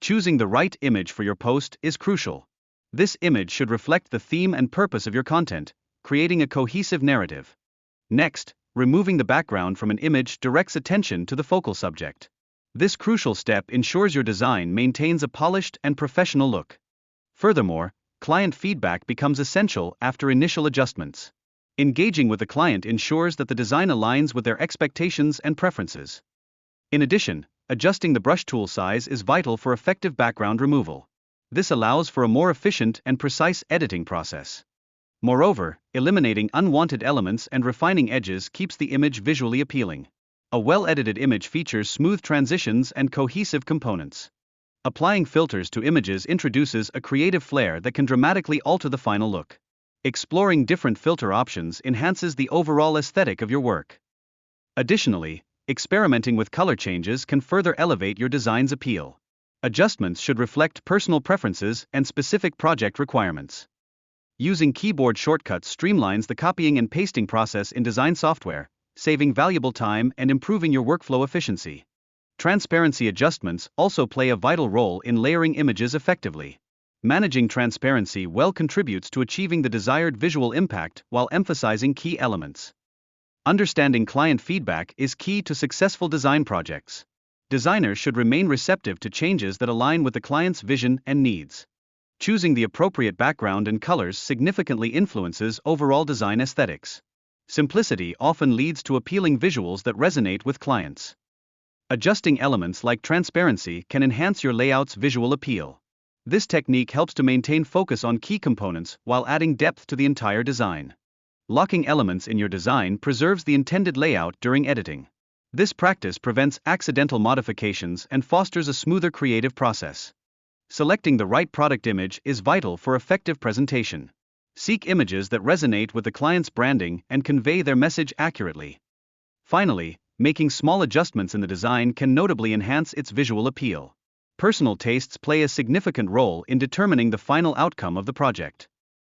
Choosing the right image for your post is crucial. This image should reflect the theme and purpose of your content, creating a cohesive narrative. Next, removing the background from an image directs attention to the focal subject. This crucial step ensures your design maintains a polished and professional look. Furthermore, client feedback becomes essential after initial adjustments. Engaging with the client ensures that the design aligns with their expectations and preferences. In addition, adjusting the brush tool size is vital for effective background removal. This allows for a more efficient and precise editing process. Moreover, eliminating unwanted elements and refining edges keeps the image visually appealing. A well-edited image features smooth transitions and cohesive components. Applying filters to images introduces a creative flair that can dramatically alter the final look. Exploring different filter options enhances the overall aesthetic of your work. Additionally, experimenting with color changes can further elevate your design's appeal. Adjustments should reflect personal preferences and specific project requirements. Using keyboard shortcuts streamlines the copying and pasting process in design software, saving valuable time and improving your workflow efficiency. Transparency adjustments also play a vital role in layering images effectively. Managing transparency well contributes to achieving the desired visual impact while emphasizing key elements. Understanding client feedback is key to successful design projects. Designers should remain receptive to changes that align with the client's vision and needs. Choosing the appropriate background and colors significantly influences overall design aesthetics. Simplicity often leads to appealing visuals that resonate with clients. Adjusting elements like transparency can enhance your layout's visual appeal. This technique helps to maintain focus on key components while adding depth to the entire design. Locking elements in your design preserves the intended layout during editing. This practice prevents accidental modifications and fosters a smoother creative process. Selecting the right product image is vital for effective presentation. Seek images that resonate with the client's branding and convey their message accurately. Finally, making small adjustments in the design can notably enhance its visual appeal. Personal tastes play a significant role in determining the final outcome of the project.